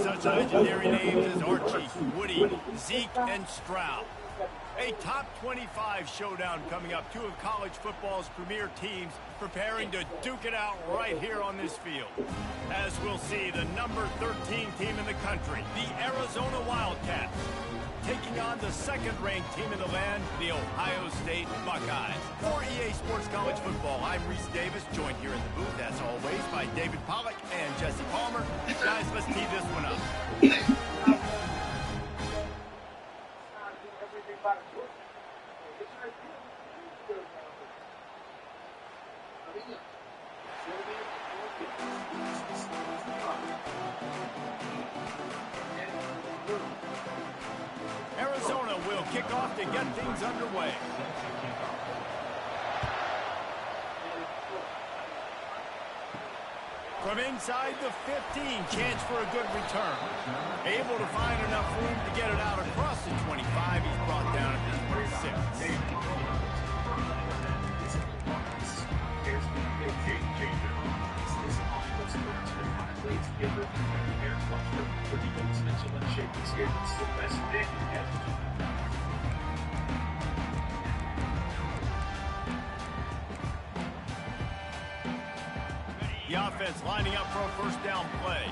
Such legendary names as Archie, Woody, Zeke, and Stroud. A top 25 showdown coming up. Two of college football's premier teams preparing to duke it out right here on this field. As we'll see, the number 13 team in the country, the Arizona Wildcats, taking on the second-ranked team in the land, the Ohio State Buckeyes. For EA Sports College Football, I'm Reese Davis, joined here in the booth, as always, by David Pollack and Jesse Palmer. Guys, let's tee this one up. Arizona will kick off to get things underway. From inside the 15, chance for a good return. Able to find enough room to get it out across the 25. He's brought down at the 26. The offense lining up for a first down play.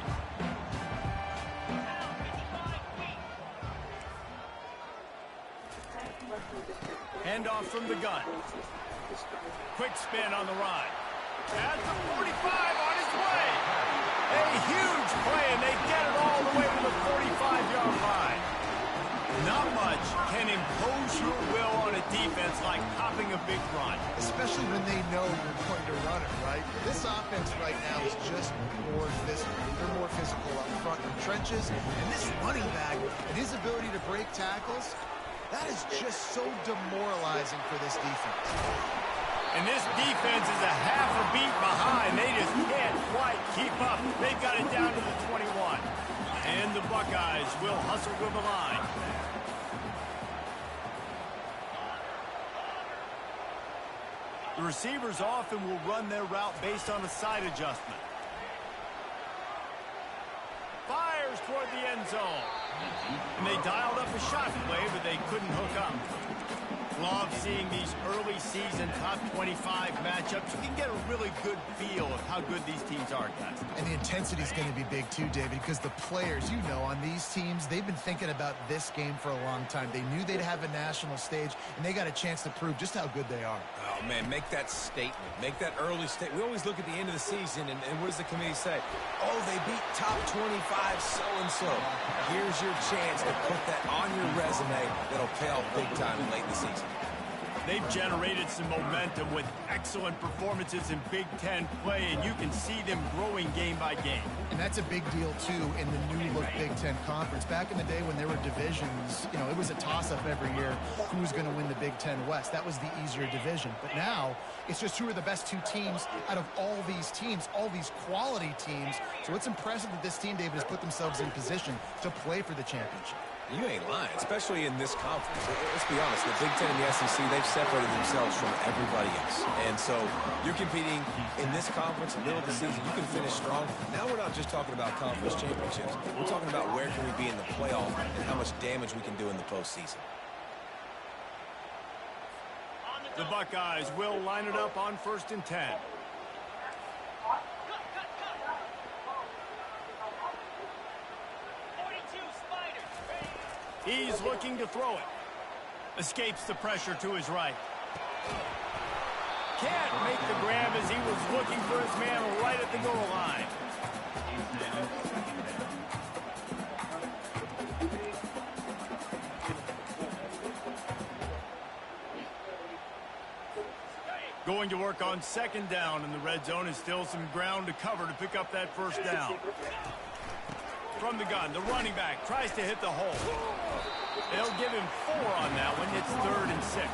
Handoff from the gun. Quick spin on the ride. At the 45 on his way. A huge play, and they get it all the way to the 45-yard line. Not much can impose your will on a defense like popping a big run. Especially when they know you're going to run it, right? This offense right now is just more physical. They're more physical up front in the trenches. And this running back and his ability to break tackles, that is just so demoralizing for this defense. And this defense is a half a beat behind. They just can't quite keep up. They've got it down to the 21. And the Buckeyes will hustle to the line. The receivers often will run their route based on a side adjustment. Fires toward the end zone. And they dialed up a shot play, but they couldn't hook up. Love seeing these early season top 25 matchups. You can get a really good feel of how good these teams are, guys. And the intensity is going to be big too, David, because the players, you know, on these teams, they've been thinking about this game for a long time. They knew they'd have a national stage, and they got a chance to prove just how good they are. Oh, man, make that statement. Make that early statement. We always look at the end of the season, and what does the committee say? Oh, they beat top 25 so-and-so. Here's your chance to put that on your resume that'll pay off big time late in the season. They've generated some momentum with excellent performances in Big Ten play, and you can see them growing game by game. And that's a big deal, too, in the new-look Big Ten Conference. Back in the day when there were divisions, you know, it was a toss-up every year who was going to win the Big Ten West. That was the easier division. But now, it's just who are the best two teams out of all these teams, all these quality teams. So it's impressive that this team, David, has put themselves in position to play for the championship. You ain't lying, especially in this conference. Let's be honest, the Big Ten and the SEC, they've separated themselves from everybody else. And so you're competing in this conference, middle of the season, you can finish strong. Now we're not just talking about conference championships. We're talking about where can we be in the playoff and how much damage we can do in the postseason. The Buckeyes will line it up on 1st and 10. He's looking to throw it. Escapes the pressure to his right. Can't make the grab as he was looking for his man right at the goal line. Going to work on 2nd down, and the red zone is still some ground to cover to pick up that 1st down. From the gun, the running back tries to hit the hole. They'll give him 4 on that one. It's 3rd and 6.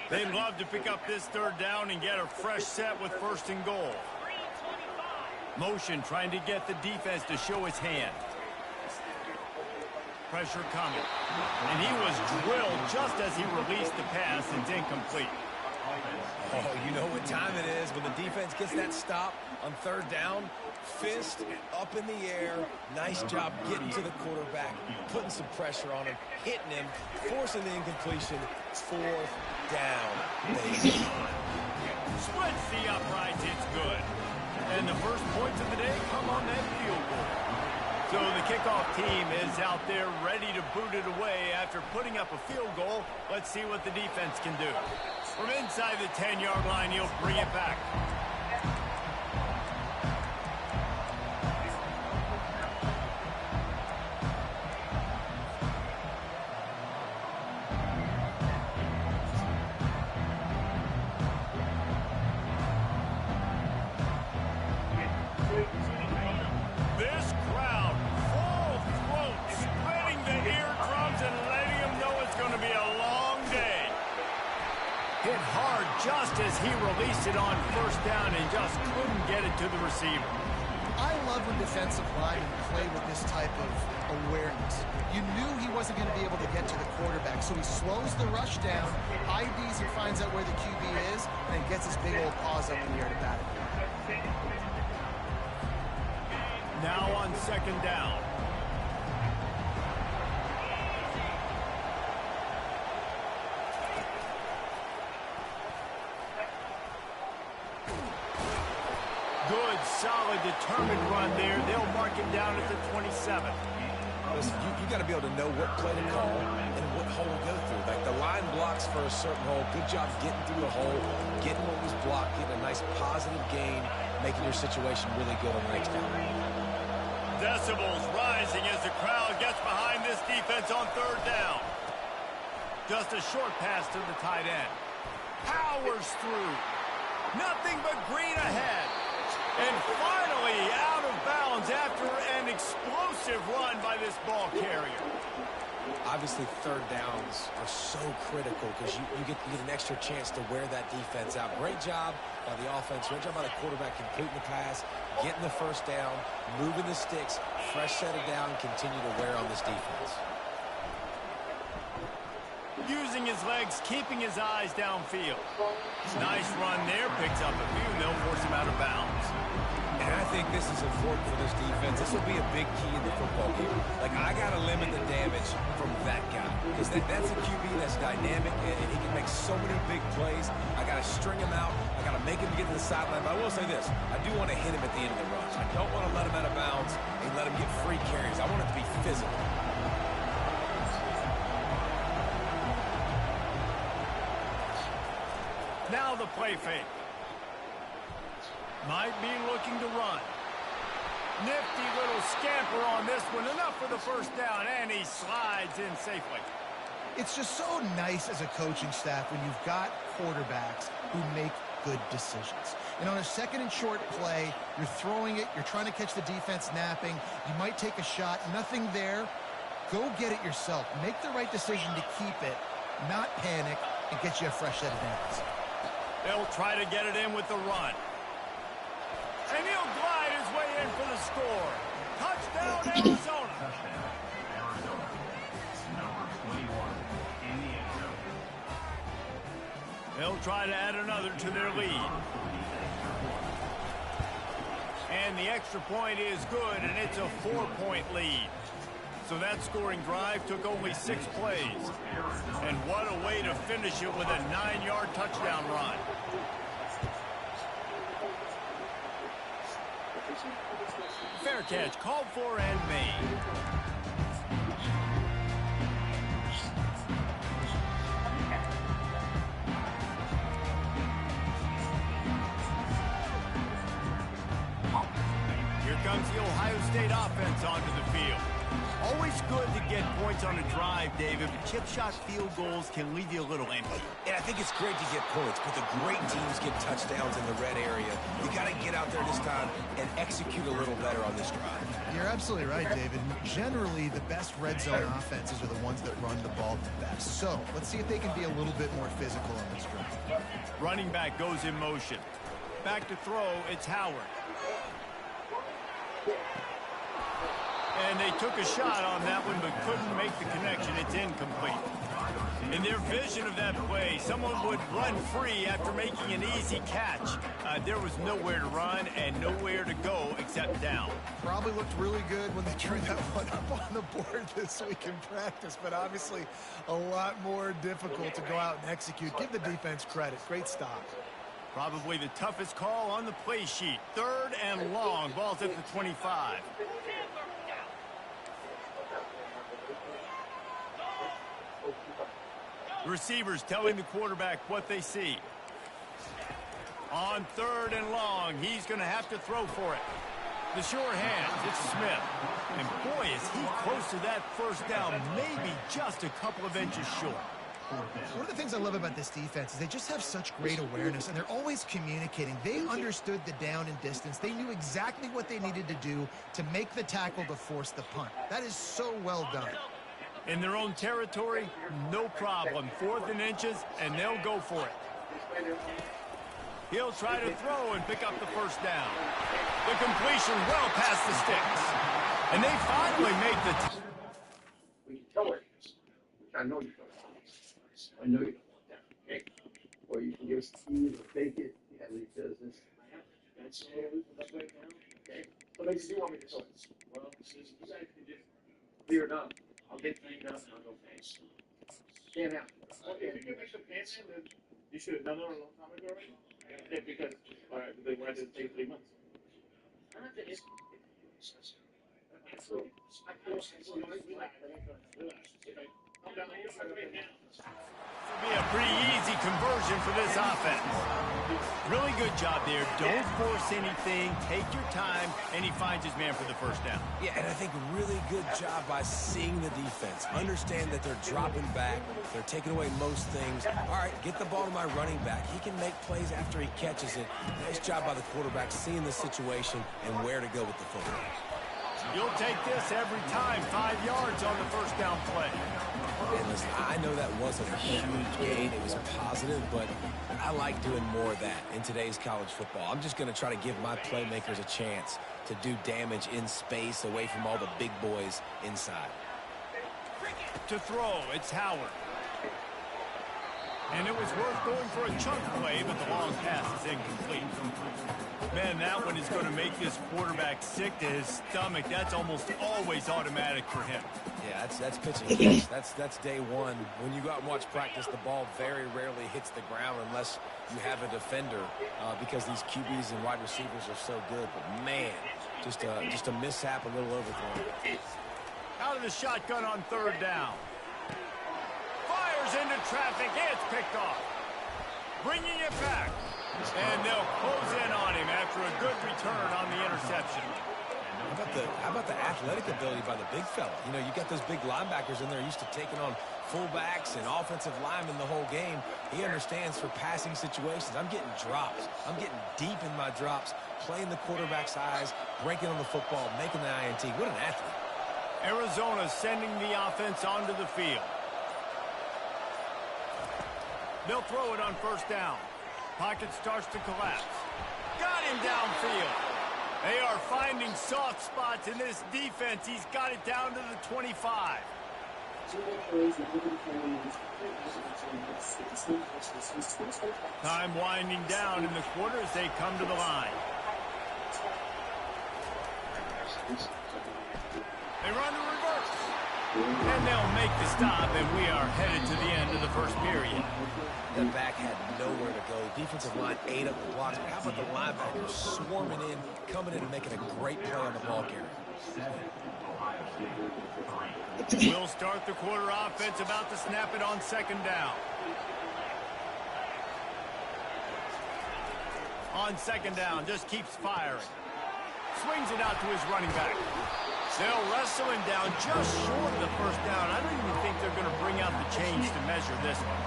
They'd love to pick up this 3rd down and get a fresh set with 1st and goal. Motion trying to get the defense to show his hand. Pressure coming. And he was drilled just as he released the pass. It's incomplete. Oh, you know what time it is when the defense gets that stop on third down. Fist up in the air. Nice job getting to the quarterback, putting some pressure on him, hitting him, forcing the incompletion. Fourth down. Splits the uprights. It's good. And the first points of the day come on that field goal. So the kickoff team is out there ready to boot it away after putting up a field goal. Let's see what the defense can do. From inside the 10-yard line, he'll bring it back. This crowd, full throat, spreading the eardrums and letting them know it's going to be a long day. Hit hard just as he released it on first down and just couldn't get it to the receiver. I love when defensive linemen play with this type of awareness. You knew he wasn't going to be able to get to the quarterback, so he slows the rush down, IDs and finds out where the QB is, and gets his big old paws up in the air to bat it. Now on second down. Good, solid, determined run there. They'll mark him down at the 27. Listen, you got to be able to know what play to call and what hole to go through. Like the line blocks for a certain hole. Good job getting through the hole, getting what was blocked, getting a nice positive gain, making your situation really good on the next down. Decibels rising as the crowd gets behind this defense on third down. Just a short pass to the tight end. Powers through. Nothing but green ahead. And finally out of bounds after an explosive run by this ball carrier. Obviously, third downs are so critical because you get an extra chance to wear that defense out. Great job by the offense. Great job by the quarterback completing the pass, getting the first down, moving the sticks, fresh set of down, continue to wear on this defense. Using his legs, keeping his eyes downfield. Nice run there, picks up a few, and they'll force him out of bounds. And I think this is important for this defense. This will be a big key in the football game. Like, I got to limit the damage from that guy. Because that's a QB that's dynamic, and he can make so many big plays. I got to string him out. I got to make him get to the sideline. But I will say this. I do want to hit him at the end of the rush. I don't want to let him out of bounds and let him get free carries. I want it to be physical. Now the play fake. Might be looking to run. Nifty little scamper on this one. Enough for the first down, and he slides in safely. It's just so nice as a coaching staff when you've got quarterbacks who make good decisions. And on a second and short play, you're throwing it, you're trying to catch the defense napping, you might take a shot, nothing there. Go get it yourself. Make the right decision to keep it, not panic, and get you a fresh set of downs. They'll try to get it in with the run. And he'll glide his way in for the score. Touchdown, Arizona. They'll try to add another to their lead. And the extra point is good, and it's a 4-point lead. So that scoring drive took only 6 plays. And what a way to finish it with a 9-yard touchdown run. Fair catch called for and made. Here comes the Ohio State offense onto the field. Always good to get points on a drive, David, but chip shot field goals can leave you a little empty. And I think it's great to get points, but the great teams get touchdowns in the red area. You got to get out there this time and execute a little better on this drive. You're absolutely right, David. Generally, the best red zone offenses are the ones that run the ball the best. So let's see if they can be a little bit more physical on this drive. Running back goes in motion. Back to throw, it's Howard. And they took a shot on that one, but couldn't make the connection. It's incomplete. In their vision of that play, someone would run free after making an easy catch. There was nowhere to run and nowhere to go except down. Probably looked really good when they turned that one up on the board this week in practice, but obviously a lot more difficult to go out and execute. Give the defense credit. Great stop. Probably the toughest call on the play sheet. 3rd and long. Ball's at the 25. Receivers telling the quarterback what they see. On 3rd and long, he's going to have to throw for it. The sure hands, it's Smith. And boy, is he close to that first down, maybe just a couple of inches short. One of the things I love about this defense is they just have such great awareness, and they're always communicating. They understood the down and distance. They knew exactly what they needed to do to make the tackle to force the punt. That is so well done. In their own territory, no problem. 4th and inches, and they'll go for it. He'll try to throw and pick up the first down. The completion well past the sticks. And they finally make the... We can tell her this, which I know you don't want. I know you don't want that, okay? Or you can just eat or fake it. You have any business. That's okay? What makes you want me to tell this? Well, you guys can just be or not. I'll get cleaned up and I'll go pants. Stand out. Well, if you give me some pants in, then you should have done it a long time ago already. Yeah, because they wanted to take 3 months. Be a pretty easy conversion for this offense. Really good job there. Don't force anything. Take your time, and he finds his man for the first down. Yeah, and I think really good job by seeing the defense. Understand that they're dropping back. They're taking away most things. All right, get the ball to my running back. He can make plays after he catches it. Nice job by the quarterback seeing the situation and where to go with the football. You'll take this every time. 5 yards on the first down play. And listen, I know that wasn't a huge gain. It was positive, but I like doing more of that in today's college football. I'm just going to try to give my playmakers a chance to do damage in space away from all the big boys inside. To throw, it's Howard. And it was worth going for a chunk play, but the long pass is incomplete. Man, that one is going to make this quarterback sick to his stomach. That's almost always automatic for him. Yeah, that's pitching. That's day one. When you go out and watch practice, the ball very rarely hits the ground unless you have a defender because these QBs and wide receivers are so good. But, man, just a mishap, a little overthrown. Out of the shotgun on 3rd down. Fires into traffic. It's picked off. Bringing it back. And they'll close in on him after a good return on the interception. How about the athletic ability by the big fella? You know, you got those big linebackers in there used to taking on fullbacks and offensive linemen the whole game. He understands for passing situations. I'm getting drops. I'm getting deep in my drops, playing the quarterback's eyes, breaking on the football, making the INT. What an athlete. Arizona sending the offense onto the field. They'll throw it on 1st down. Pocket starts to collapse. Got him downfield. They are finding soft spots in this defense. He's got it down to the 25. Time winding down in the quarter as they come to the line. They run to reverse. And they'll make the stop, and we are headed to the end of the first period. The back had nowhere to go. Defensive line ate up the blocks. But how about the linebackers swarming in, coming in and making a great play on the ball carrier? We'll start the quarter offense, about to snap it on 2nd down. On 2nd down, just keeps firing. Swings it out to his running back. They'll wrestle him down just short of the first down. I don't even think they're going to bring out the chains to measure this one.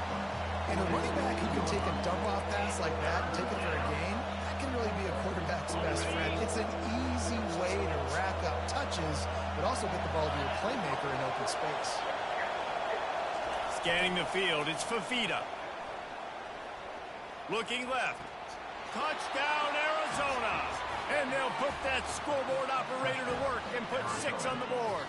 And a running back who can take a dump-off pass like that and take it for a gain, that can really be a quarterback's best friend. It's an easy way to rack up touches, but also get the ball to your playmaker in open space. Scanning the field, it's Fafita. Looking left. Touchdown, Arizona. And they'll put that scoreboard operator to work and put 6 on the board.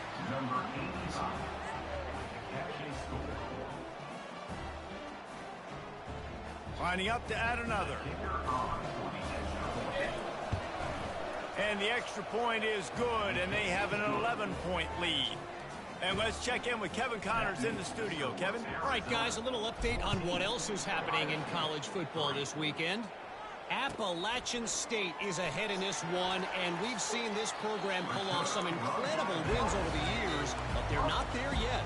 Lining up to add another. And the extra point is good, and they have an 11-point lead. And let's check in with Kevin Connors in the studio. Kevin? All right, guys, a little update on what else is happening in college football this weekend. Appalachian State is ahead in this one, and we've seen this program pull off some incredible wins over the years, but they're not there yet.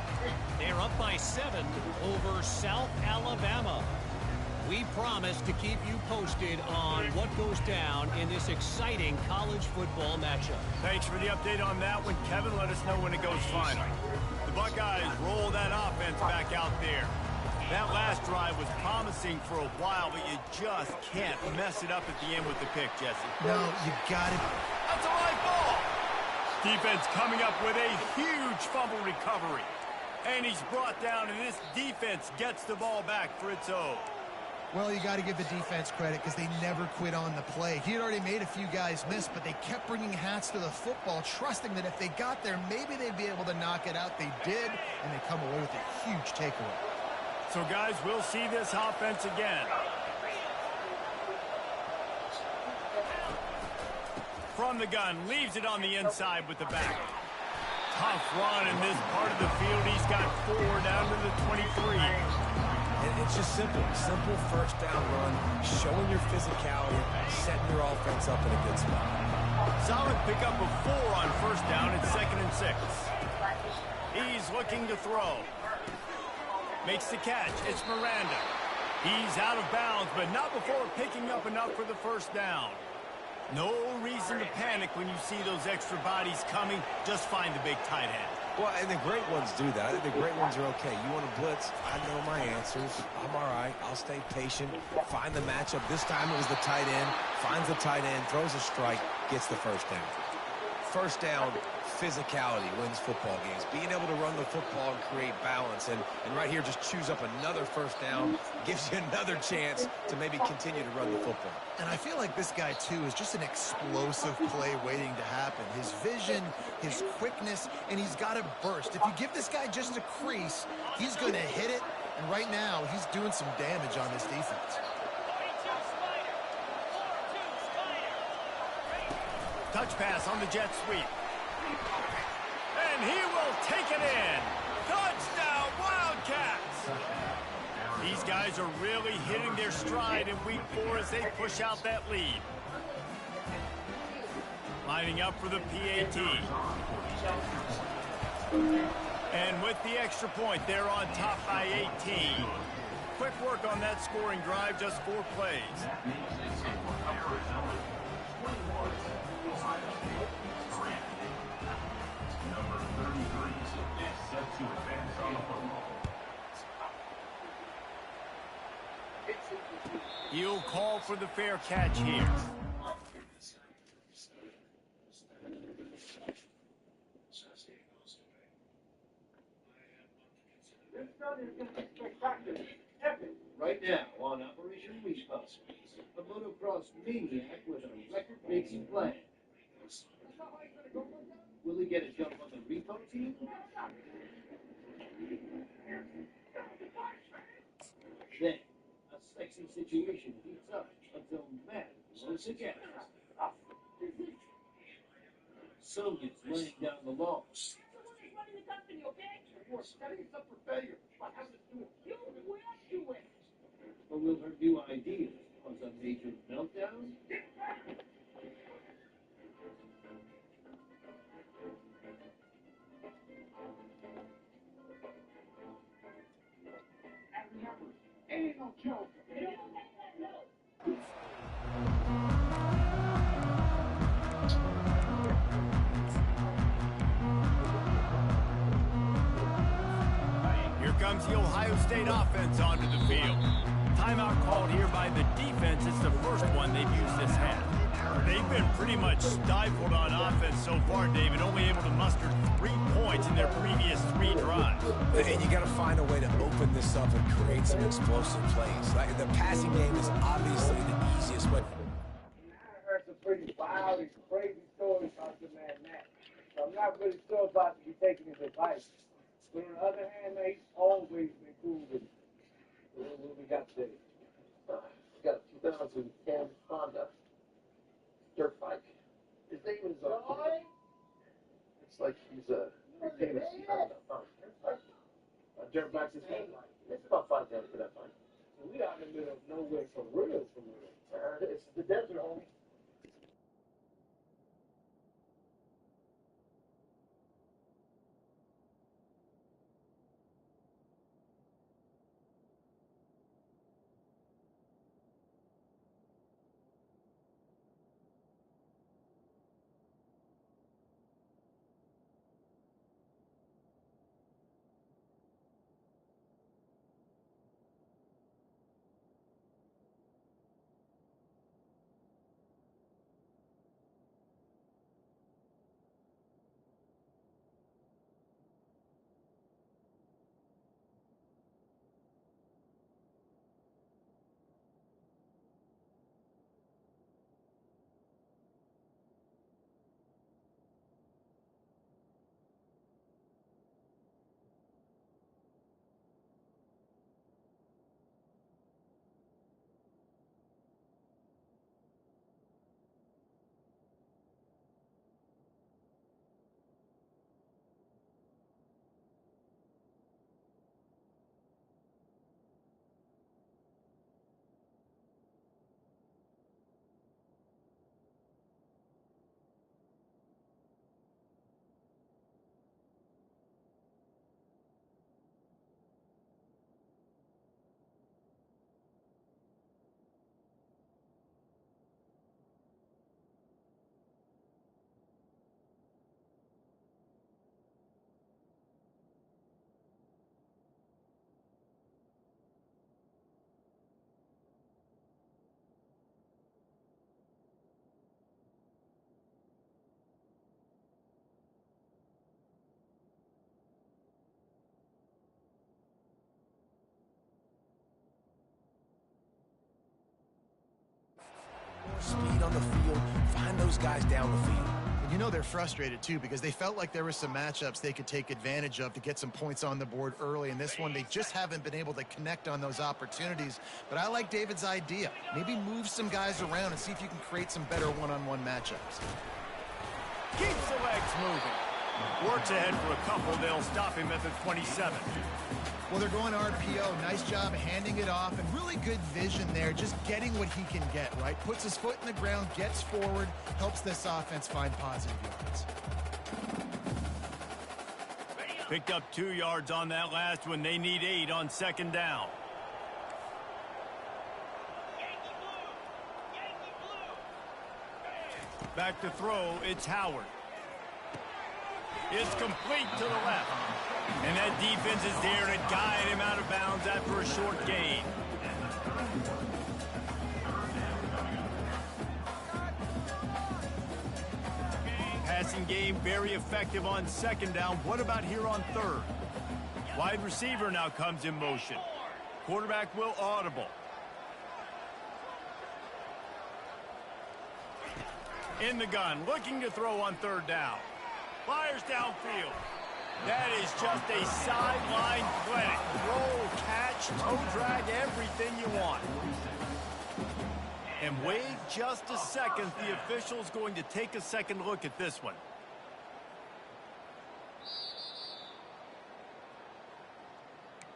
They're up by 7 over South Alabama. We promise to keep you posted on what goes down in this exciting college football matchup. Thanks for the update on that one, Kevin. Let us know when it goes final. The Buckeyes roll that offense back out there. That last drive was promising for a while, but you just can't mess it up at the end with the pick, Jesse. No, you got it. That's a right ball. Defense coming up with a huge fumble recovery. And he's brought down, and this defense gets the ball back for its own. Well, you got to give the defense credit because they never quit on the play. He had already made a few guys miss, but they kept bringing hats to the football, trusting that if they got there, maybe they'd be able to knock it out. They did, and they come away with a huge takeaway. So, guys, we'll see this offense again. From the gun, leaves it on the inside with the back. Tough run in this part of the field. He's got 4 down to the 23. It's just simple first down run, showing your physicality, setting your offense up in a good spot. Solid pickup of 4 on first down. It's 2nd and 6. He's looking to throw. Makes the catch. It's Miranda. He's out of bounds, but not before picking up enough for the first down. No reason to panic when you see those extra bodies coming. Just find the big tight end. Well, and the great ones do that. I think the great ones are okay. You want to blitz? I know my answers. I'm all right. I'll stay patient. Find the matchup. This time it was the tight end. Finds the tight end, throws a strike, gets the first down. First down, physicality wins football games. Being able to run the football and create balance. And right here, just choose up another first down. Gives you another chance to maybe continue to run the football. And I feel like this guy, too, is just an explosive play waiting to happen. His vision, his quickness, and he's got a burst. If you give this guy just a crease, he's going to hit it. And right now, he's doing some damage on this defense. Touch pass on the jet sweep. And he will take it in. Touchdown, Wildcats! These guys are really hitting their stride in week 4 as they push out that lead. Lining up for the PAT. And with the extra point, they're on top by 18. Quick work on that scoring drive, just 4 plays. He'll call for the fair catch here. Right now on Operation Response, a motocross maniac with a record-breaking plan. Will he get a jump on the repo team? Then, a sexy situation heats up until Matt once again. Sonia's laying down the law. We're studying stuff for failure. What has it to do with you? Do it. Or will her new ideas cause a major meltdown? Ain't no joke. Here comes the Ohio State offense onto the field. Timeout called here by the defense. It's the first one they've used this half. They've been pretty much stifled on offense so far, David, only able to muster 3 points in their previous 3 drives. And you got to find a way to open this up and create some explosive plays. Like the passing game is obviously the easiest way. I heard some pretty wild lot of crazy stories about the man Matt. So I'm not really sure about you taking his advice. But on the other hand, man, he's always been cool with me. So what we got today? We got a 2010 Honda dirt bike. His name is it's like he's a famous dirt bike's his name. It's about $5 for that bike. So we out in the middle of nowhere for real, for real. It's the desert, homie. Speed on the field, find those guys down the field. And you know they're frustrated, too, because they felt like there were some matchups they could take advantage of to get some points on the board early. In this one, they just haven't been able to connect on those opportunities. But I like David's idea. Maybe move some guys around and see if you can create some better one-on-one matchups. Keeps the legs moving. Works ahead for a couple. They'll stop him at the 27. Well, they're going RPO. Nice job handing it off, and really good vision there, just getting what he can get, right? Puts his foot in the ground, gets forward, helps this offense find positive yards. Picked up 2 yards on that last one. They need 8 on second down. Back to throw, it's Howard. It's complete to the left. And that defense is there to guide him out of bounds after a short gain. Passing game very effective on second down. What about here on third? Wide receiver now comes in motion. Quarterback will audible. In the gun, looking to throw on third down. Fires downfield. That is just a sideline clinic. Roll, catch, toe drag, everything you want. And wait just a second. The official's going to take a second look at this one.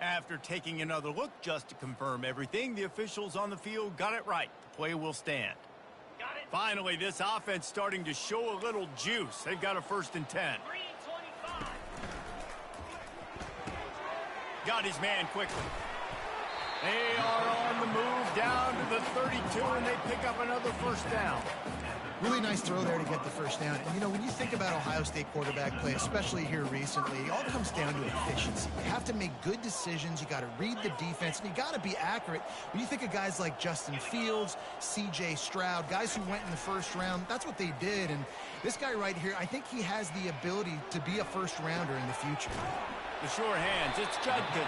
After taking another look just to confirm everything, the officials on the field got it right. The play will stand. Finally, this offense starting to show a little juice. They've got a 1st and 10. Got his man quickly. They are on the move down to the 32, and they pick up another 1st down. Really nice throw there to get the 1st down. And, you know, when you think about Ohio State quarterback play, especially here recently, it all comes down to efficiency. You have to make good decisions. You got to read the defense, and you got to be accurate. When you think of guys like Justin Fields, C.J. Stroud, guys who went in the 1st round, that's what they did. And this guy right here, I think he has the ability to be a 1st rounder in the future. The sure hands, it's Judkins.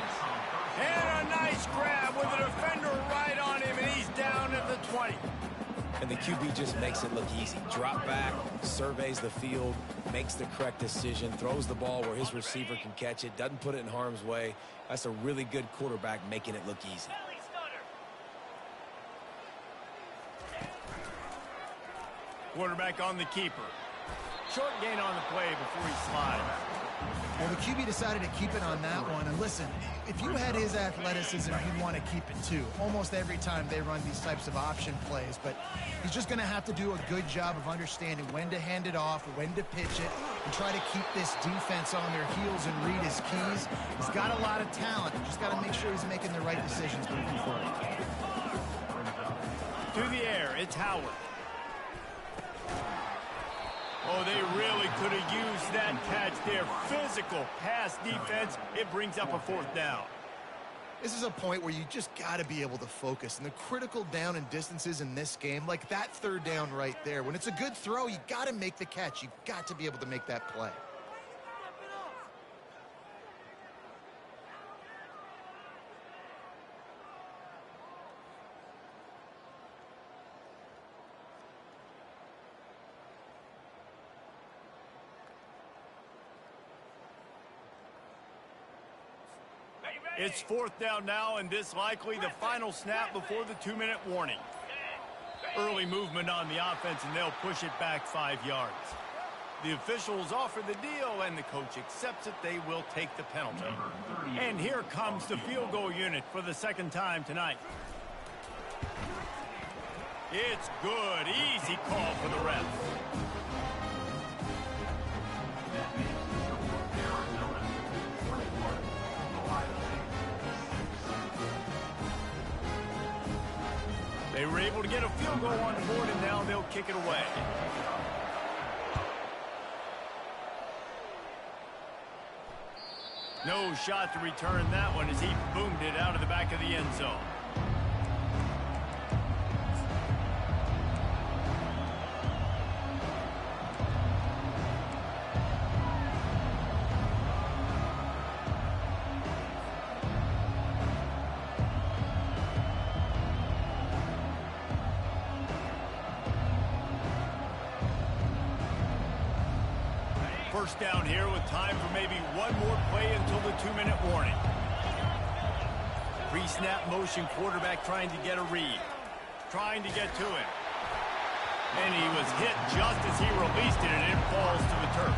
And a nice grab with a defender right on him, and he's down at the 20. And the QB just makes it look easy. Drop back, surveys the field, makes the correct decision, throws the ball where his receiver can catch it, doesn't put it in harm's way. That's a really good quarterback making it look easy. Quarterback on the keeper. Short gain on the play before he slides. Well, the QB decided to keep it on that one. And listen, if you had his athleticism, you'd want to keep it too. Almost every time they run these types of option plays. But he's just going to have to do a good job of understanding when to hand it off, when to pitch it, and try to keep this defense on their heels and read his keys. He's got a lot of talent. Just got to make sure he's making the right decisions moving forward. To the air, it's Howard. Oh, they really could have used that catch there. Physical pass defense. It brings up a 4th down. This is a point where you just got to be able to focus. And the critical down and distances in this game, like that 3rd down right there, when it's a good throw, you got to make the catch. You've got to be able to make that play. It's 4th down now, and this likely the final snap before the 2-minute warning. Early movement on the offense, and they'll push it back 5 yards. The officials offer the deal, and the coach accepts it. They will take the penalty. And here comes the field goal unit for the 2nd time tonight. It's good. Easy call for the refs. They were able to get a field goal on the board, and now they'll kick it away. No shot to return that one as he boomed it out of the back of the end zone. First down here with time for maybe one more play until the 2-minute warning. Pre-snap motion quarterback trying to get a read. Trying to get to him. And he was hit just as he released it, and it falls to the turf.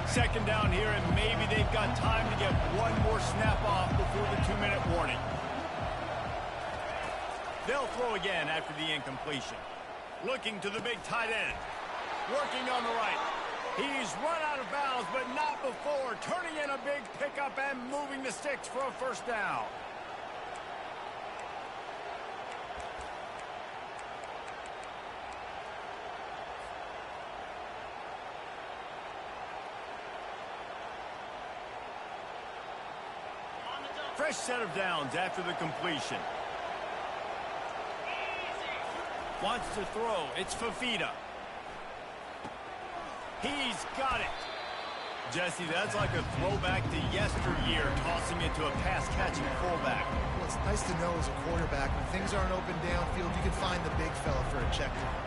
Second down here, and maybe they've got time to get one more snap off before the 2-minute warning. They'll throw again after the incompletion. Looking to the big tight end. Working on the right. He's run out of bounds, but not before. Turning in a big pickup and moving the sticks for a 1st down. Fresh set of downs after the completion. Wants to throw. It's Fafita. He's got it. Jesse, that's like a throwback to yesteryear, tossing it to a pass-catching fullback. Well, it's nice to know as a quarterback, when things aren't open downfield, you can find the big fella for a check down.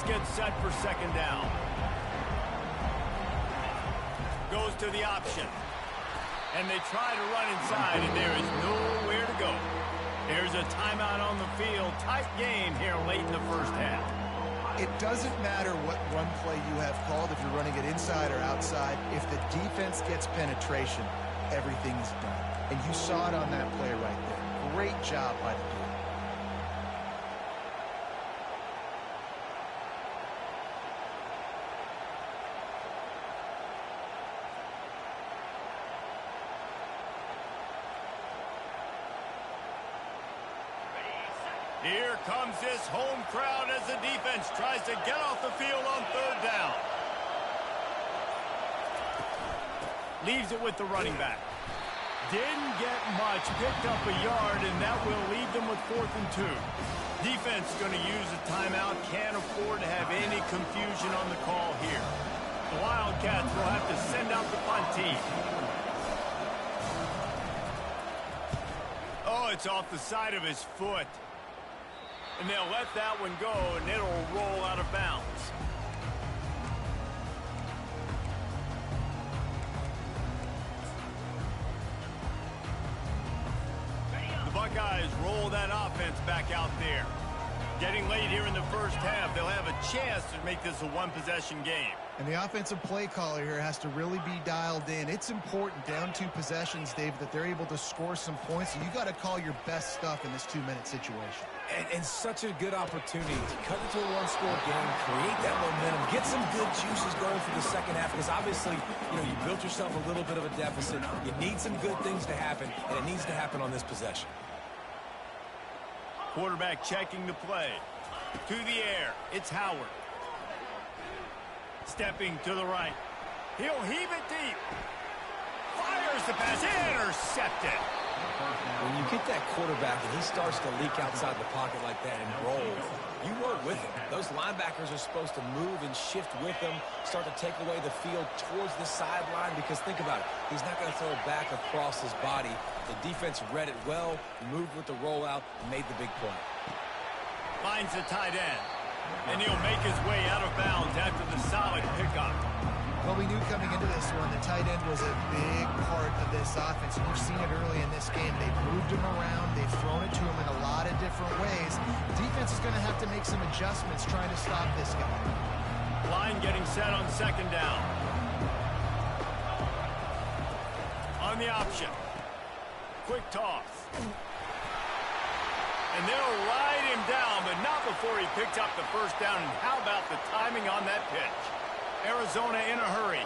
Gets set for 2nd down. Goes to the option. And they try to run inside, and there is nowhere to go. There's a timeout on the field. Tight game here late in the 1st half. It doesn't matter what run play you have called, if you're running it inside or outside. If the defense gets penetration, everything's done. And you saw it on that play right there. Great job by the defense. Here comes this home crowd as the defense tries to get off the field on 3rd down. Leaves it with the running back. Didn't get much, picked up a yard, and that will leave them with 4th and 2. Defense going to use a timeout. Can't afford to have any confusion on the call here. The Wildcats will have to send out the punt team. Oh, it's off the side of his foot. And they'll let that one go, and it'll roll out of bounds. The Buckeyes roll that offense back out there. Getting late here in the first half, they'll have a chance to make this a one-possession game. And the offensive play caller here has to really be dialed in. It's important down 2 possessions, Dave, that they're able to score some points. So you got to call your best stuff in this 2-minute situation. And such a good opportunity to cut into a one-score game, create that momentum, get some good juices going for the second half, because obviously, you built yourself a little bit of a deficit. You need some good things to happen, and it needs to happen on this possession. Quarterback checking the play. To the air, it's Howard. Stepping to the right. He'll heave it deep. Fires the pass. Intercepted. When you get that quarterback and he starts to leak outside the pocket like that and roll, you roll with him. Those linebackers are supposed to move and shift with him, start to take away the field towards the sideline, because think about it. He's not going to throw it back across his body. The defense read it well, moved with the rollout, and made the big play. Finds the tight end. And he'll make his way out of bounds after the solid pickup. Well, we knew coming into this one the tight end was a big part of this offense. And you've seen it early in this game. They've moved him around. They've thrown it to him in a lot of different ways. Defense is going to have to make some adjustments trying to stop this guy. Line getting set on 2nd down. On the option. Quick toss. And they'll ride him down, but not before he picks up the 1st down. And how about the timing on that pitch? Arizona in a hurry.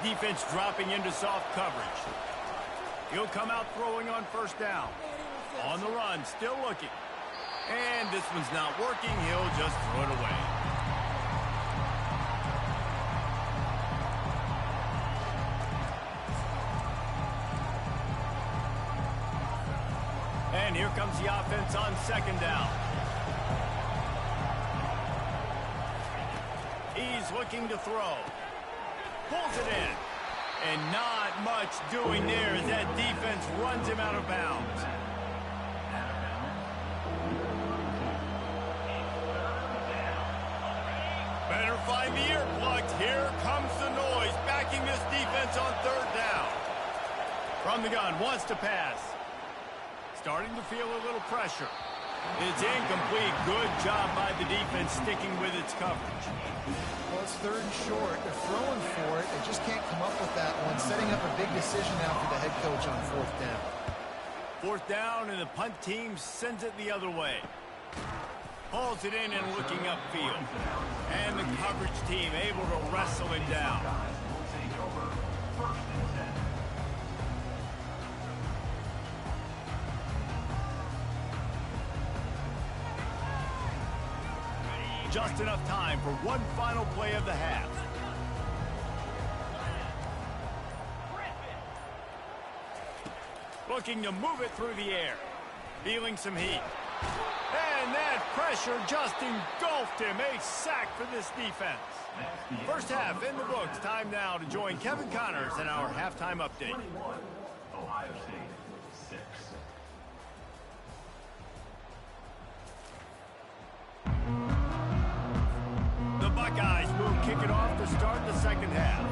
Defense dropping into soft coverage. He'll come out throwing on 1st down. On the run, still looking. And this one's not working. He'll just throw it away. And here comes the offense on 2nd down. He's looking to throw. Pulls it in. And not much doing there as that defense runs him out of bounds. Better find the earplugs. Here comes the noise, backing this defense on 3rd down. From the gun, wants to pass. Starting to feel a little pressure. It's incomplete. Good job by the defense sticking with its coverage. Well, it's 3rd and short. They're throwing for it. They just can't come up with that one. Setting up a big decision now for the head coach on 4th down. 4th down, and the punt team sends it the other way. Hauls it in and looking upfield. And the coverage team able to wrestle him down. Just enough time for one final play of the half. Looking to move it through the air. Feeling some heat. And that pressure just engulfed him. A sack for this defense. 1st half in the books. Time now to join Kevin Connors in our halftime update. Ohio State 6. The Buckeyes will kick it off to start the 2nd half.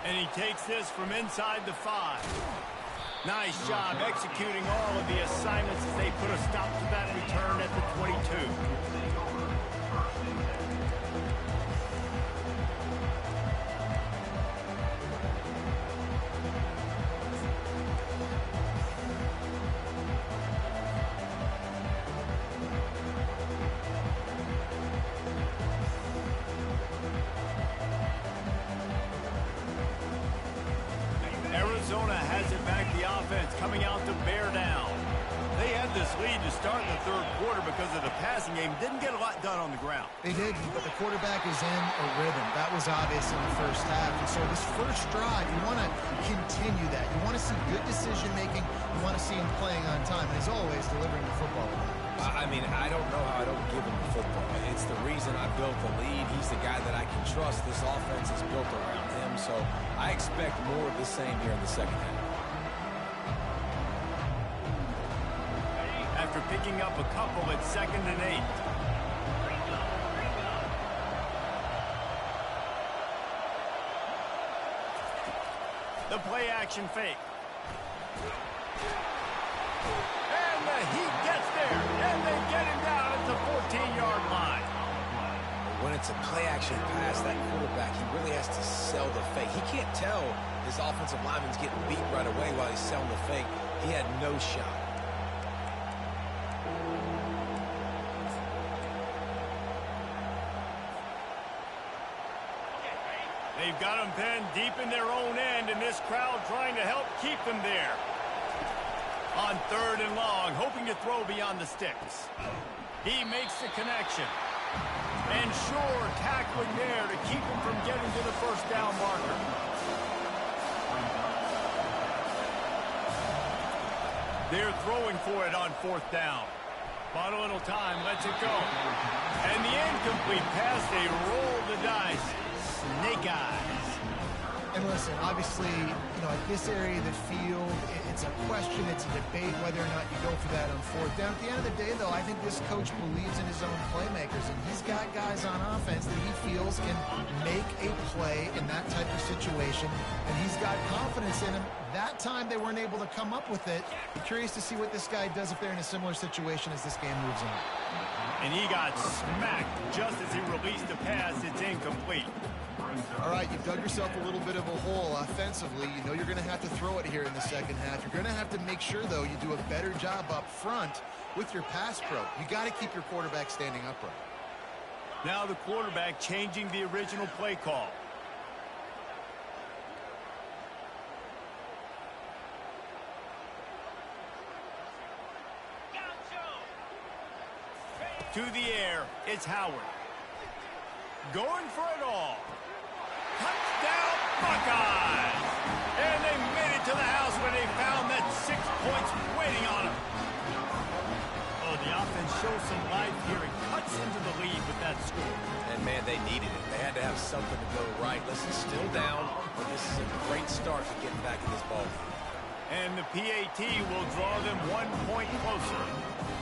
And he takes this from inside the 5. Nice job executing all of the assignments as they put a stop to that return at the 22. Arizona has it back, the offense coming out to bear down. They had this lead to start in the third quarter because of the passing game. Didn't get a lot done on the ground. They didn't, but the quarterback is in a rhythm. That was obvious in the first half. And so this first drive, you want to continue that. You want to see good decision-making. You want to see him playing on time. And as always, delivering the football. I mean, I don't know how I don't give him the football. It's the reason I built the lead. He's the guy that I can trust. This offense is built around him. So I expect more of the same here in the second half. After picking up a couple at 2nd and 8. The play action fake. And the Heat gets there. And they get him down at the 14-yard line. When it's a play action pass, that quarterback, he really has to sell the fake. He can't tell his offensive lineman's getting beat right away while he's selling the fake. He had no shot. They've got them pinned deep in their own end, and this crowd trying to help keep them there. On 3rd and long, hoping to throw beyond the sticks. He makes the connection. And sure, tackling there to keep him from getting to the first down marker. They're throwing for it on 4th down. Bought a little time, lets it go. And the incomplete pass, they roll the dice. Snake eyes. And listen, obviously, at this area of the field, it's a question, it's a debate whether or not you go for that on 4th down. At the end of the day, though, I think this coach believes in his own playmakers, and he's got guys on offense that he feels can make a play in that type of situation, and he's got confidence in him. That time, they weren't able to come up with it. Curious to see what this guy does if they're in a similar situation as this game moves on. And he got smacked just as he released the pass. It's incomplete. All right, you've dug yourself a little bit of a hole offensively. You know you're going to have to throw it here in the second half. You're going to have to make sure, though, you do a better job up front with your pass pro. You got to keep your quarterback standing upright. Now the quarterback changing the original play call. To the air, it's Howard. Going for it all. Touchdown, Buckeyes! And they made it to the house where they found that 6 points waiting on them. Oh, the offense shows some life here and cuts into the lead with that score. And, man, they needed it. They had to have something to go right. Listen, still down, but this is a great start to getting back in this ball game. And the PAT will draw them 1 point closer.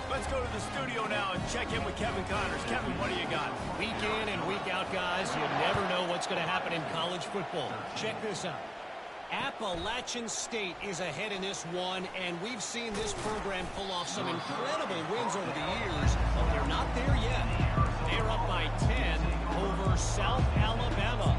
Let's go to the studio now and check in with Kevin Connors. Kevin, what do you got? Week in and week out, guys, you never know what's going to happen in college football. Check this out. Appalachian State is ahead in this one, and we've seen this program pull off some incredible wins over the years, but they're not there yet. They're up by 10 over South Alabama.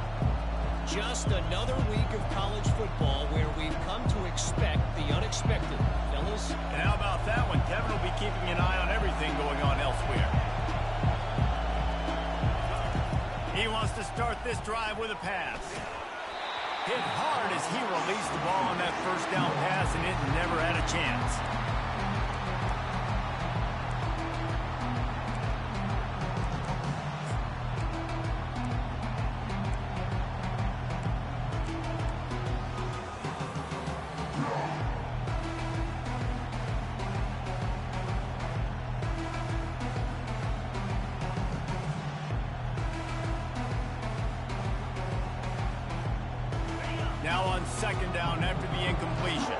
Just another week of college football where we've come to expect the unexpected. Fellas? And how about that one? Kevin will be keeping an eye on everything going on elsewhere. He wants to start this drive with a pass. Hit hard as he released the ball on that first down pass, and it never had a chance. Now on 2nd down after the incompletion.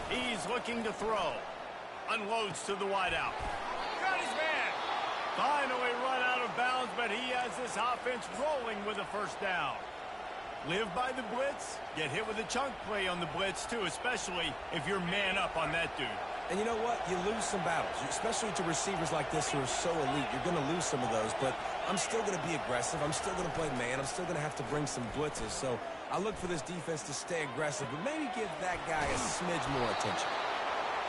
He's looking to throw. Unloads to the wideout. Got his man. Finally run out of bounds, but he has this offense rolling with a first down. Live by the blitz. Get hit with a chunk play on the blitz, too, especially if you're man up on that dude. And you know what? You lose some battles, especially to receivers like this who are so elite. You're going to lose some of those, but I'm still going to be aggressive. I'm still going to play man. I'm still going to have to bring some blitzes. So I look for this defense to stay aggressive, but maybe give that guy a smidge more attention.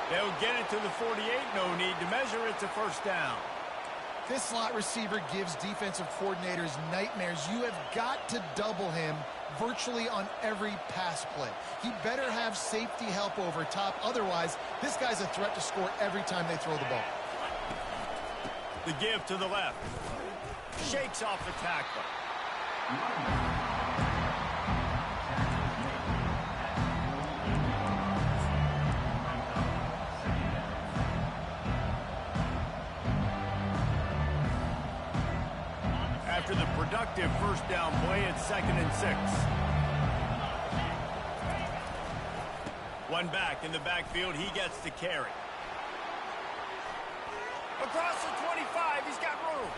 They'll get it to the 48. No need to measure. It's a first down. This slot receiver gives defensive coordinators nightmares. You have got to double him virtually on every pass play. He better have safety help over top. Otherwise, this guy's a threat to score every time they throw the ball. The give to the left. Shakes off the tackler. After the productive first down play, it's 2nd and 6. One back in the backfield, he gets the carry. Across the 25, he's got room.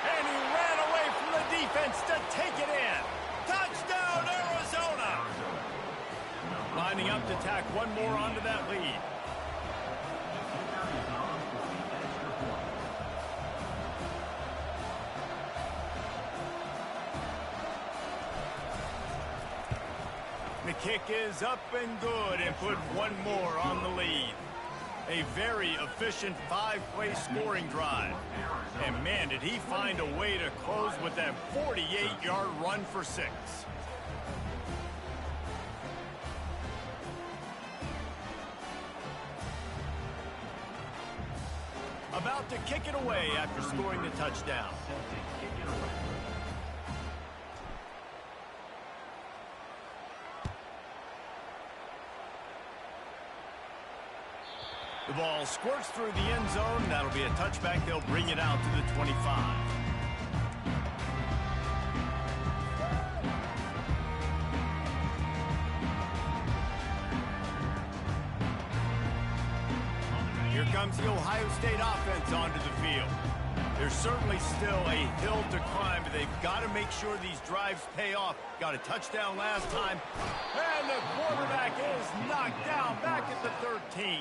And he ran away from the defense to take it in. Touchdown, Arizona! Lining up to tack one more onto that lead. The kick is up and good and put one more on the lead. A very efficient 5-play scoring drive. And man, did he find a way to close with that 48-yard run for 6. About to kick it away after scoring the touchdown. The ball squirts through the end zone. That'll be a touchback. They'll bring it out to the 25. Here comes the Ohio State offense onto the field. There's certainly still a hill to climb, but they've got to make sure these drives pay off. Got a touchdown last time, and the quarterback is knocked down back at the 13.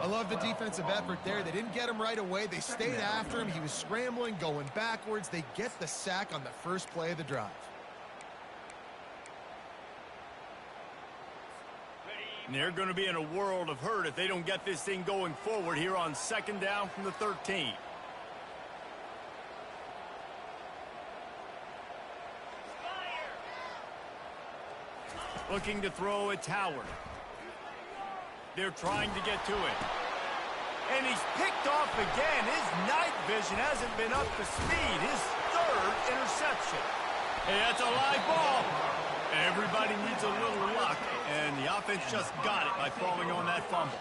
I love the defensive effort there. They didn't get him right away. They stayed after him. He was scrambling, going backwards. They get the sack on the first play of the drive. And they're going to be in a world of hurt if they don't get this thing going forward here on 2nd down from the 13. Looking to throw, it's Howard. They're trying to get to it. And he's picked off again. His night vision hasn't been up to speed. His 3rd interception. Hey, that's a live ball. Everybody needs a little luck, and the offense just got it by falling on that fumble.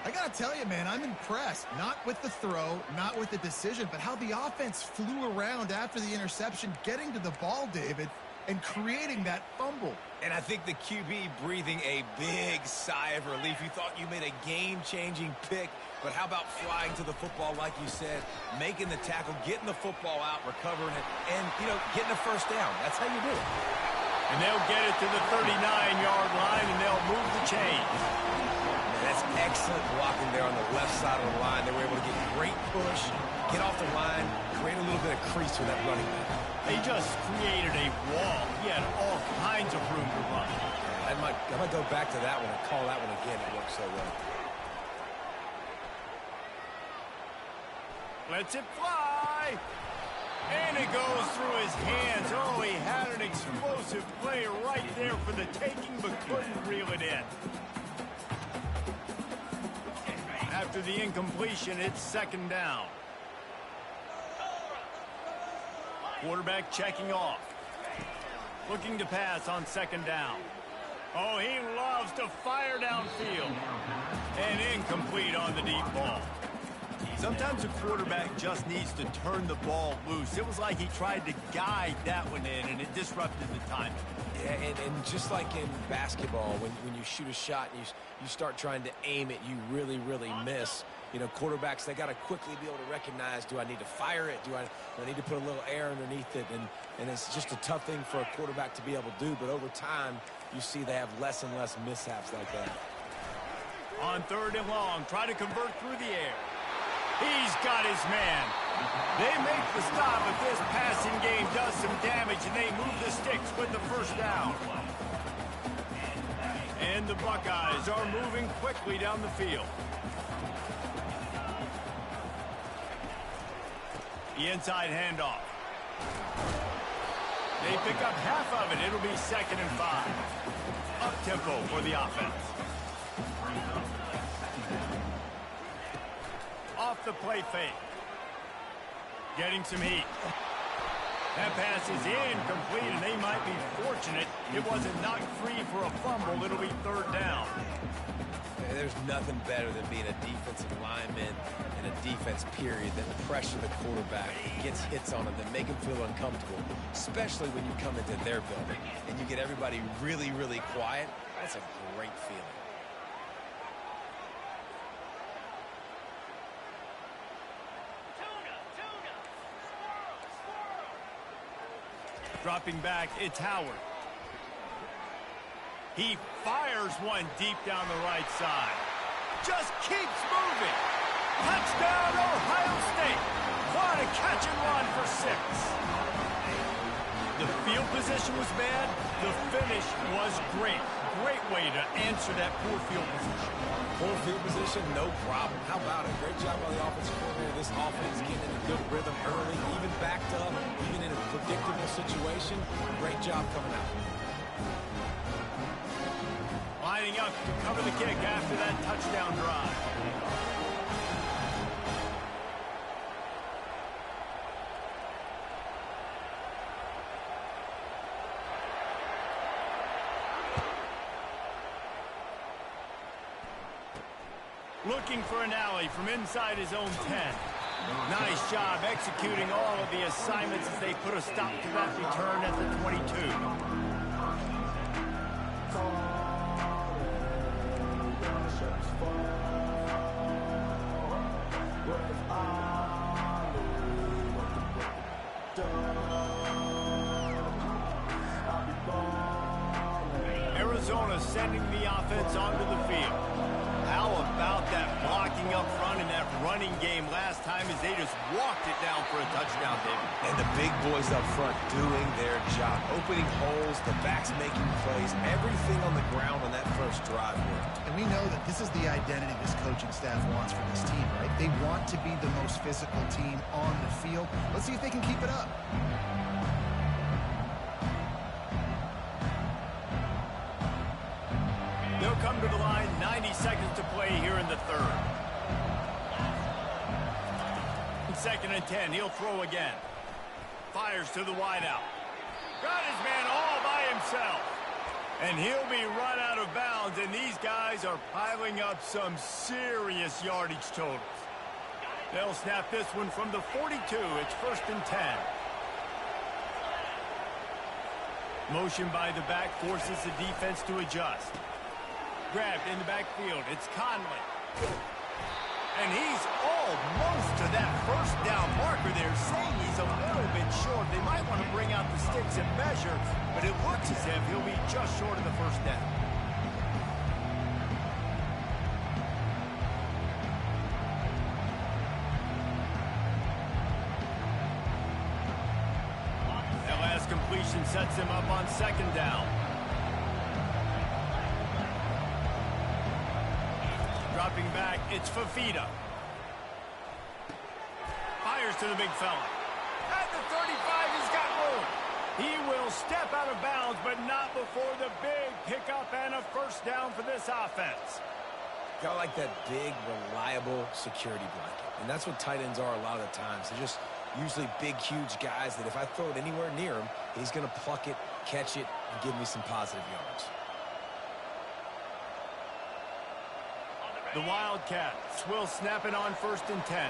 I got to tell you, man, I'm impressed. Not with the throw, not with the decision, but how the offense flew around after the interception, getting to the ball, David, and creating that fumble. And I think the QB breathing a big sigh of relief. You thought you made a game-changing pick, but how about flying to the football, like you said, making the tackle, getting the football out, recovering it, and, you know, getting a first down. That's how you do it. And they'll get it to the 39-yard line, and they'll move the chains. That's excellent blocking there on the left side of the line. They were able to get great push, get off the line, create a little bit of crease for that running back. They just created a wall. He had all kinds of room to run. I might go back to that one and call that one again. It worked so well. Lets it fly. And it goes through his hands. Oh, he had an explosive play right there for the taking, but couldn't reel it in. After the incompletion, it's 2nd down. Quarterback checking off. Looking to pass on 2nd down. Oh, he loves to fire downfield. And incomplete on the deep ball. Sometimes a quarterback just needs to turn the ball loose. It was like he tried to guide that one in, and it disrupted the timing. Yeah, and just like in basketball, when you shoot a shot and you start trying to aim it, you really, really miss. You know, quarterbacks, they got to quickly be able to recognize, do I need to fire it? Do I need to put a little air underneath it? And it's just a tough thing for a quarterback to be able to do. But over time, you see they have less and less mishaps like that. On 3rd and long, try to convert through the air. He's got his man. They make the stop, but this passing game does some damage, and they move the sticks with the first down. And the Buckeyes are moving quickly down the field. The inside handoff. They pick up half of it. It'll be 2nd and 5. Up-tempo for the offense. Off the play fake. Getting some heat. That pass is incomplete, and they might be fortunate it wasn't knocked free for a fumble. It'll be 3rd down. There's nothing better than being a defensive lineman and a defense period that pressure the quarterback, gets hits on him, that make him feel uncomfortable, especially when you come into their building and you get everybody really, really quiet. That's a great feeling. Dropping back, it's Howard. He fires one deep down the right side. Just keeps moving. Touchdown, Ohio State. What a catch and run for 6. The field position was bad. The finish was great. Great way to answer that poor field position. Poor field position, no problem. How about it? Great job by the offensive coordinator. This offense getting in a good rhythm early, even backed up, even in a predictable situation. Great job coming out. Lining up to cover the kick after that touchdown drive. Looking for an alley from inside his own 10. Nice job executing all of the assignments as they put a stop to that return at the 22. Arizona sending the offense onto the field. How about that blocking up front in that running game last time as they just walked it down for a touchdown, David? And the big boys up front doing their job. Opening holes, the backs making plays, everything on the ground on that first drive worked. And we know that this is the identity this coaching staff wants for this team, right? They want to be the most physical team on the field. Let's see if they can keep it up. They'll come to the line, 90 seconds to play here in the 3rd. 2nd and 10, he'll throw again. Fires to the wideout. Got his man all by himself. And he'll be run out of bounds, and these guys are piling up some serious yardage totals. They'll snap this one from the 42. It's 1st and 10. Motion by the back forces the defense to adjust. Grabbed in the backfield. It's Conley. And he's almost to that 1st down marker there, saying he's a little bit short. They might want to bring out the sticks and measure, but it looks as if he'll be just short of the 1st down. That last completion sets him up on 2nd down. Dropping back, it's Fafita. Fires to the big fella. At the 35, he's got room. He will step out of bounds, but not before the big pickup and a 1st down for this offense. Got like that big, reliable security blanket. And that's what tight ends are a lot of the times. They're just usually big, huge guys that if I throw it anywhere near him, he's going to pluck it, catch it, and give me some positive yards. The Wildcats will snap it on 1st and 10.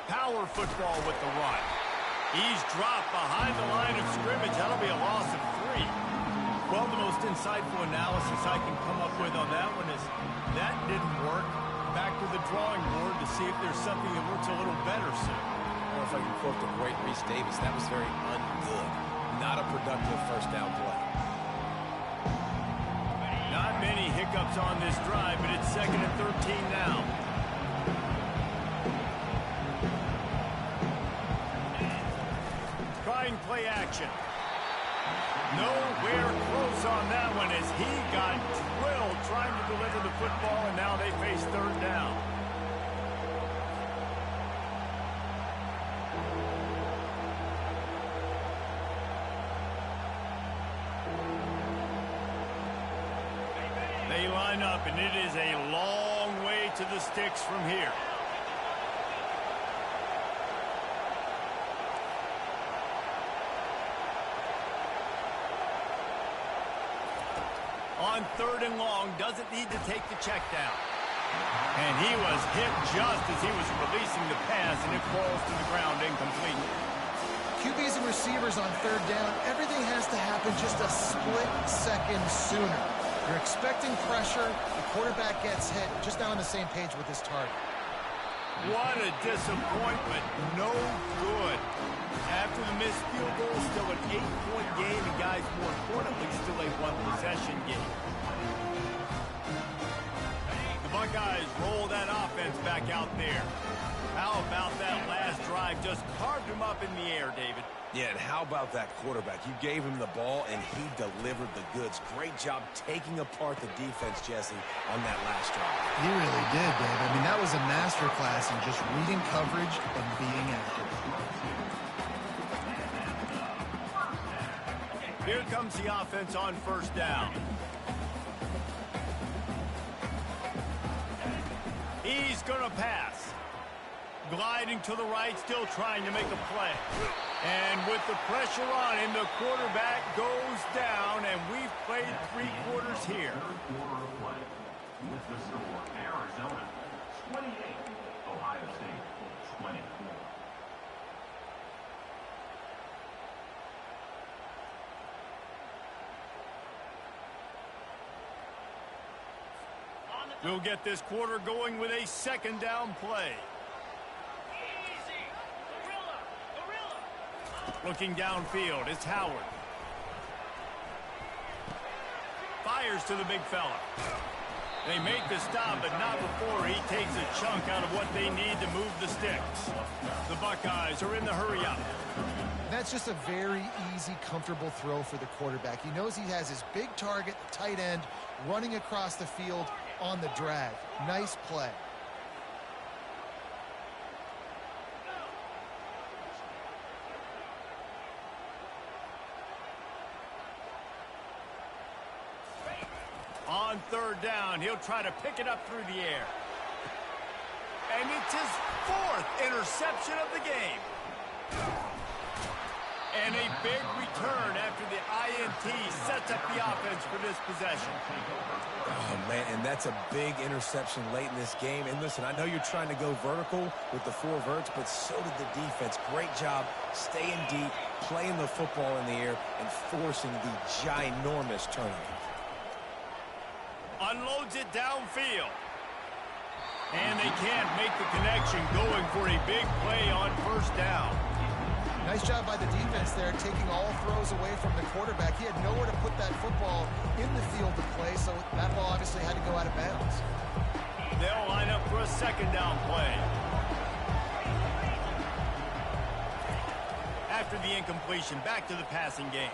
Power football with the run. He's dropped behind the line of scrimmage. That'll be a loss of 3. Well, the most insightful analysis I can come up with on that one is that didn't work. Back to the drawing board to see if there's something that works a little better soon. Or if I can quote the great Reese Davis, that was very ungood. Not a productive 1st down play. Not many hiccups on this drive, but it's 2nd and 13 now. Trying play action. Nowhere close on that one as he got drilled trying to deliver the football, and now they face 3rd down. They line up, and it is a long way to the sticks from here. On 3rd and long, doesn't need to take the check down. And he was hit just as he was releasing the pass, and it falls to the ground incomplete. QBs and receivers on 3rd down, everything has to happen just a split second sooner. You're expecting pressure, the quarterback gets hit, just not on the same page with his target. What a disappointment. No good. After the missed field goal, still an 8-point game, and guys, more importantly, still a 1-possession game. The Buckeyes roll that offense back out there. How about that last drive? Just carved him up in the air, David. Yeah, and how about that quarterback? You gave him the ball, and he delivered the goods. Great job taking apart the defense, Jesse, on that last drive. He really did, Dave. I mean, that was a masterclass in just reading coverage and being accurate. Here comes the offense on 1st down. He's going to pass. Gliding to the right, still trying to make a play. And with the pressure on him, the quarterback goes down, and we've played 3 quarters here. Third quarter of play. With the score, Arizona 28, Ohio State 20. We'll get this quarter going with a 2nd down play. Looking downfield, it's Howard. Fires to the big fella. They make the stop, but not before he takes a chunk out of what they need to move the sticks. The Buckeyes are in the hurry-up. That's just a very easy, comfortable throw for the quarterback. He knows he has his big target, tight end, running across the field on the drag. Nice play. On 3rd down, he'll try to pick it up through the air. And it's his 4th interception of the game. And a big return after the INT sets up the offense for this possession. Oh, man, and that's a big interception late in this game. And listen, I know you're trying to go vertical with the 4 verts, but so did the defense. Great job staying deep, playing the football in the air, and forcing the ginormous turnover. Unloads it downfield. And they can't make the connection, going for a big play on 1st down. Nice job by the defense there, taking all throws away from the quarterback. He had nowhere to put that football in the field to play, so that ball obviously had to go out of bounds. They'll line up for a 2nd down play. After the incompletion, back to the passing game.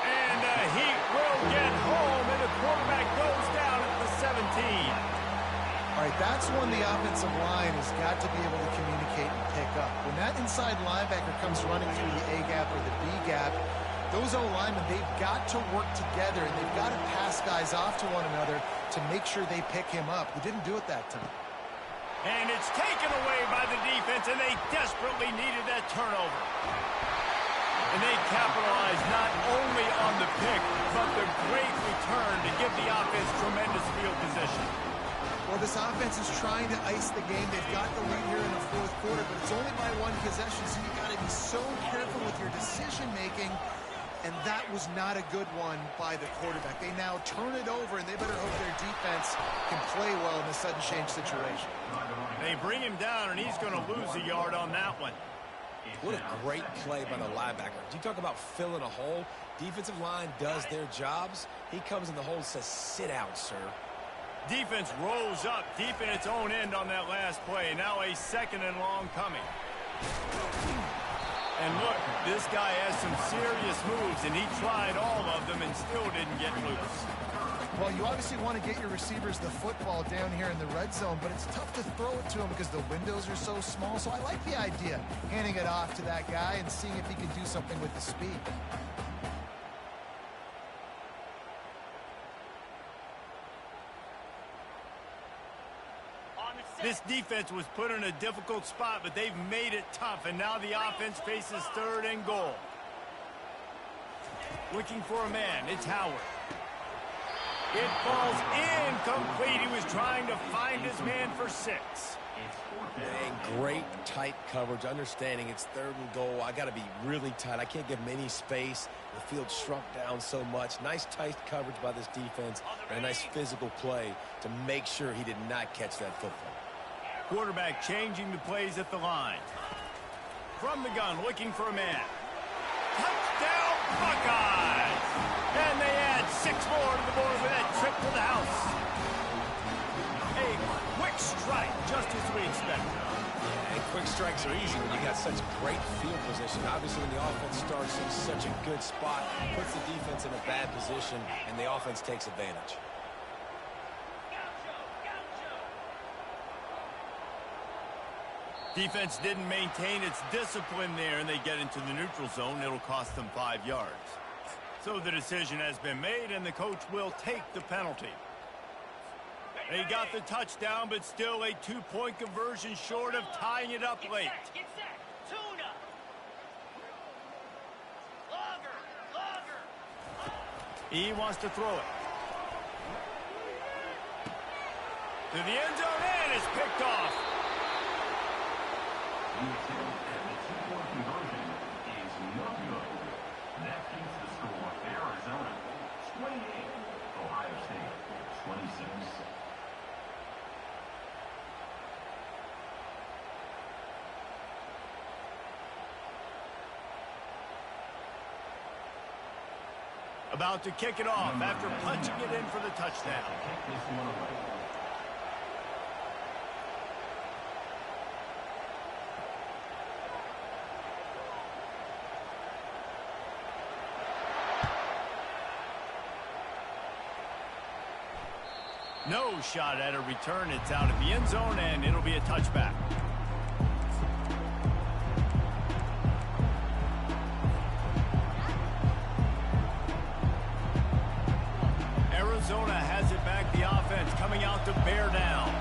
And he will get home, and the quarterback goes down at the 17. All right, that's when the offensive line has got to be able to communicate and pick up. When that inside linebacker comes running through the A gap or the B gap, those O-linemen, they've got to work together, and they've got to pass guys off to one another to make sure they pick him up. They didn't do it that time. And it's taken away by the defense, and they desperately needed that turnover. And they capitalized not only on the pick, but the great return to give the offense tremendous field position. Well, this offense is trying to ice the game. They've got the lead here in the 4th quarter, but it's only by 1 possession, so you've got to be so careful with your decision-making, and that was not a good one by the quarterback. They now turn it over, and they better hope their defense can play well in the sudden change situation. They bring him down, and he's going to lose a yard on that one. What a great play by the linebacker. Do you talk about filling a hole? Defensive line does their jobs. He comes in the hole and says, sit out, sir. Defense rolls up deep in its own end on that last play. Now a 2nd and long coming. And look, this guy has some serious moves, and he tried all of them and still didn't get loose. Well, you obviously want to get your receivers the football down here in the red zone, but it's tough to throw it to them because the windows are so small. So I like the idea, handing it off to that guy and seeing if he can do something with the speed. This defense was put in a difficult spot, but they've made it tough, and now the offense faces 3rd and goal. Looking for a man, it's Howard. It falls incomplete. He was trying to find his man for 6. And great tight coverage, understanding it's 3rd and goal. I got to be really tight. I can't give him any space. The field shrunk down so much. Nice tight coverage by this defense, and a nice physical play to make sure he did not catch that football. Quarterback changing the plays at the line. From the gun, looking for a man. Touchdown, Buckeyes! And they add 6 more to the board with that trip to the house. A quick strike, just as we expected. And quick strikes are easy when you got such great field position. Obviously, when the offense starts in such a good spot, puts the defense in a bad position, and the offense takes advantage. Defense didn't maintain its discipline there, and they get into the neutral zone. It'll cost them 5 yards. So the decision has been made, and the coach will take the penalty. They got the touchdown, but still a 2-point conversion short of tying it up late. He wants to throw it. To the end zone, and it's picked off. The attempt at the 2-point conversion is no good. That keeps the score Arizona 28, Ohio State 26. About to kick it off after punching it in for the touchdown. Kick this one away. No shot at a return. It's out of the end zone, and it'll be a touchback. Arizona has it back. The offense coming out to bear down.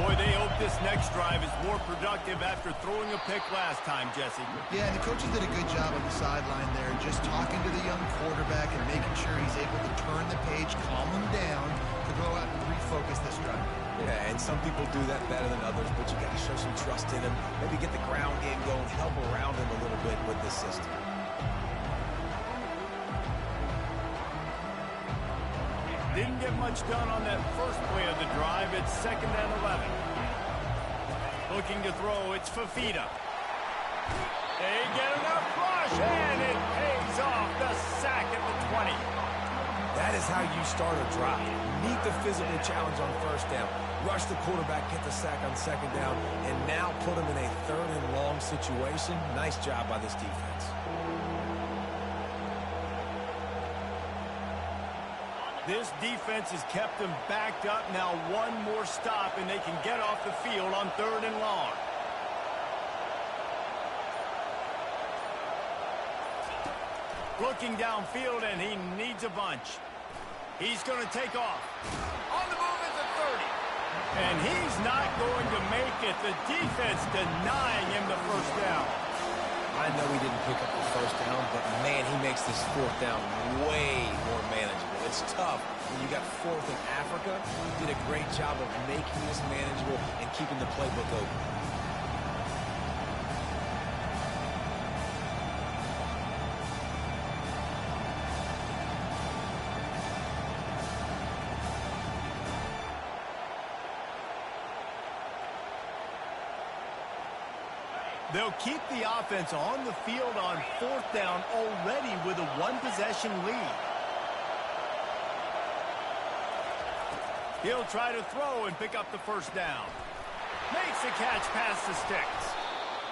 Boy, they hope this next drive is more productive after throwing a pick last time, Jesse. Yeah, and the coaches did a good job on the sideline there, just talking to the young quarterback and making sure he's able to turn the page, calm him down, to go out and refocus this drive. Yeah, and some people do that better than others, but you got to show some trust in him. Maybe get the ground game going, help around him a little bit with this system. Didn't get much done on that first play of the drive. It's 2nd and 11. Looking to throw, it's Fafita. They get enough rush, and it pays off. The sack at the 20. That is how you start a drive. Meet the physical challenge on 1st down. Rush the quarterback, get the sack on 2nd down, and now put him in a 3rd and long situation. Nice job by this defense. This defense has kept them backed up. Now one more stop, and they can get off the field on 3rd and long. Looking downfield, and he needs a bunch. He's going to take off. On the move is the 30. And he's not going to make it. The defense denying him the 1st down. I know he didn't pick up the 1st down, but man, he makes this 4th down way more manageable. It's tough when you got 4th in Africa. He did a great job of making this manageable and keeping the playbook open. They'll keep the offense on the field on 4th down already with a 1-possession lead. He'll try to throw and pick up the 1st down. Makes the catch past the sticks.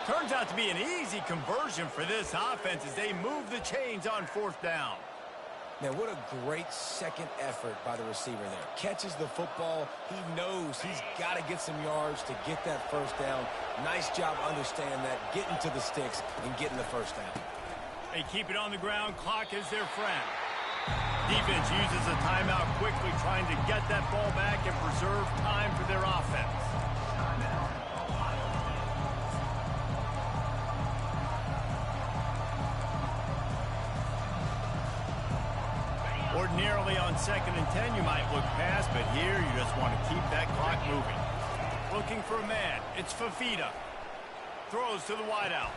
Turns out to be an easy conversion for this offense as they move the chains on 4th down. Man, what a great second effort by the receiver there. Catches the football. He knows he's got to get some yards to get that first down. Nice job understanding that, getting to the sticks and getting the first down. They keep it on the ground. Clock is their friend. Defense uses a timeout quickly, trying to get that ball back and preserve time for their offense. Ordinarily on 2nd and 10, you might look past, but here you just want to keep that clock moving. Looking for a man. It's Fafita. Throws to the wideout.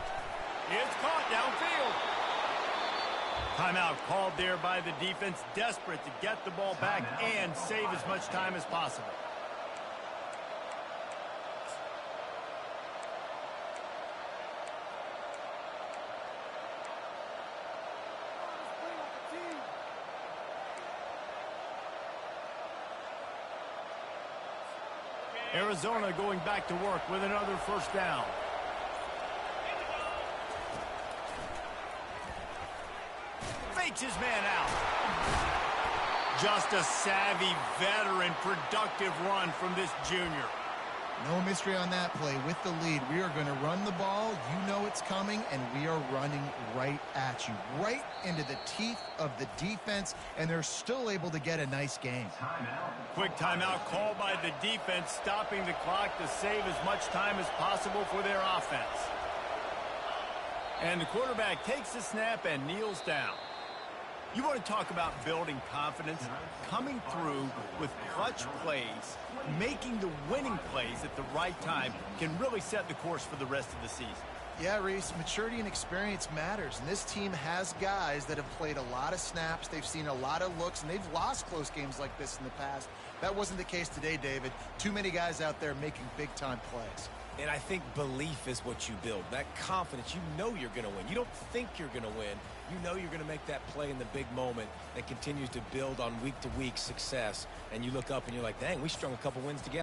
It's caught downfield. Timeout called there by the defense, desperate to get the ball back and save as much time as possible. Arizona going back to work with another first down. Fakes his man out. Just a savvy, veteran, productive run from this junior. No mystery on that play. With the lead, we are going to run the ball. You know it's coming, and we are running right at you, right into the teeth of the defense, and they're still able to get a nice game. Quick timeout called by the defense, stopping the clock to save as much time as possible for their offense. And the quarterback takes the snap and kneels down. You want to talk about building confidence? Coming through with clutch plays, making the winning plays at the right time can really set the course for the rest of the season. Yeah, Reese, maturity and experience matters, and this team has guys that have played a lot of snaps. They've seen a lot of looks, and they've lost close games like this in the past. That wasn't the case today, David. Too many guys out there making big-time plays. And I think belief is what you build. That confidence, you know you're going to win. You don't think you're going to win. You know you're going to make that play in the big moment that continues to build on week-to-week success. And you look up and you're like, dang, we strung a couple wins together.